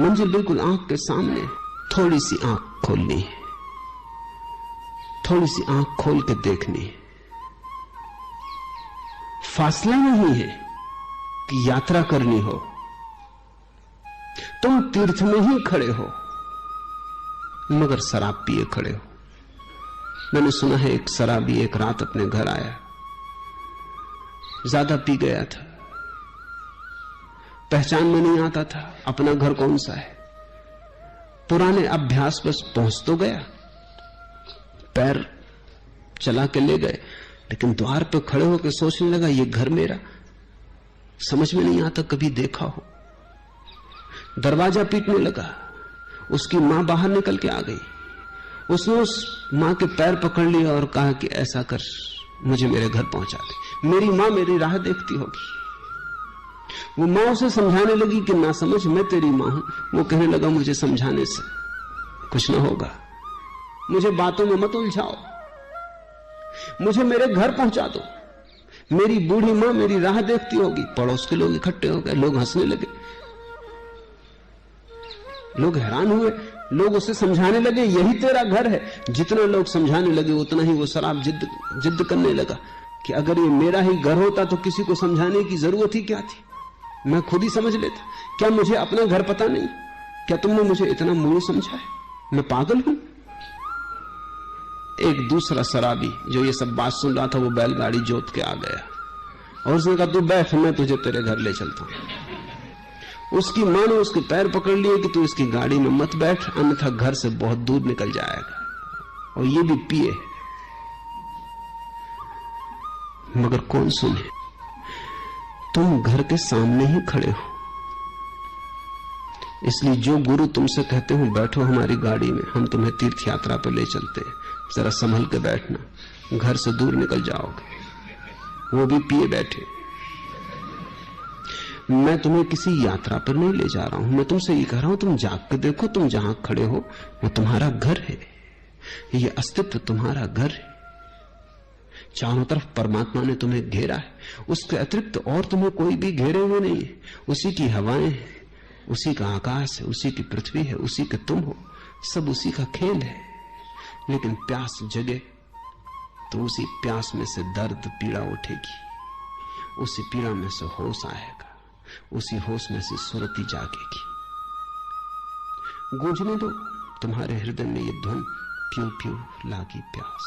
मंजिल बिल्कुल आंख के सामने। थोड़ी सी आंख खोलनी है, थोड़ी सी आंख खोल के देखनी है। फासला नहीं है कि यात्रा करनी हो, तुम तीर्थ में ही खड़े हो मगर शराब पिए खड़े हो। मैंने सुना है एक शराबी एक रात अपने घर आया, ज्यादा पी गया था, पहचान में नहीं आता था अपना घर कौन सा है। पुराने अभ्यास बस पहुंच तो गया, पैर चला के ले गए, लेकिन द्वार पे खड़े होकर सोचने लगा ये घर मेरा, समझ में नहीं आता कभी देखा हो। दरवाजा पीटने लगा, उसकी मां बाहर निकल के आ गई। उसने उस मां के पैर पकड़ लिया और कहा कि ऐसा कर, मुझे मेरे घर पहुंचा दे, मेरी मां मेरी राह देखती होगी। वो मां उसे समझाने लगी कि ना समझ, मैं तेरी मां हूं। वो कहने लगा मुझे समझाने से कुछ ना होगा, मुझे बातों में मत उलझाओ, मुझे मेरे घर पहुंचा दो, मेरी बूढ़ी मां मेरी राह देखती होगी। पड़ोस के लोग इकट्ठे हो गए, लोग हंसने लगे, लोग हैरान हुए, लोग उसे समझाने लगे यही तेरा घर है। जितना लोग समझाने लगे उतना ही वो शराब जिद करने लगा कि अगर ये मेरा ही घर होता तो किसी को समझाने की जरूरत ही क्या थी, मैं खुद ही समझ लेता। क्या मुझे अपना घर पता नहीं? क्या तुमने मुझे इतना मूर्ख समझा है? मैं पागल हूं? एक दूसरा शराबी जो ये सब बात सुन रहा था वो बैलगाड़ी जोत के आ गया और उसने कहा तू बैठ, मैं तुझे तेरे घर ले चलता हूं। उसकी मां ने उसके पैर पकड़ लिए कि तू इसकी गाड़ी में मत बैठ, अन्यथा घर से बहुत दूर निकल जाएगा। और ये भी पिए, मगर कौन सुने? तुम घर के सामने ही खड़े हो। इसलिए जो गुरु तुमसे कहते हो बैठो हमारी गाड़ी में, हम तुम्हें तीर्थ यात्रा पर ले चलते हैं, जरा संभल के बैठना, घर से दूर निकल जाओगे। वो भी पिए बैठे। मैं तुम्हें किसी यात्रा पर नहीं ले जा रहा हूं, मैं तुमसे ये कह रहा हूं तुम जाग के देखो, तुम जहां खड़े हो वो तुम्हारा घर है, ये अस्तित्व तुम्हारा घर है। चारों तरफ परमात्मा ने तुम्हें घेरा है, उसके अतिरिक्त और तुम्हें कोई भी घेरे हुए नहीं है। उसी की हवाएं हैं, उसी का आकाश है, उसी की पृथ्वी है, उसी के तुम हो, सब उसी का खेल है। लेकिन प्यास जगे तो उसी प्यास में से दर्द पीड़ा उठेगी, उसी पीड़ा में से होश आएगा, उसी होश में से सुरती जागेगी। गूंजने दो तुम्हारे हृदय में ये ध्वनि, प्यू प्यू लागी प्यास।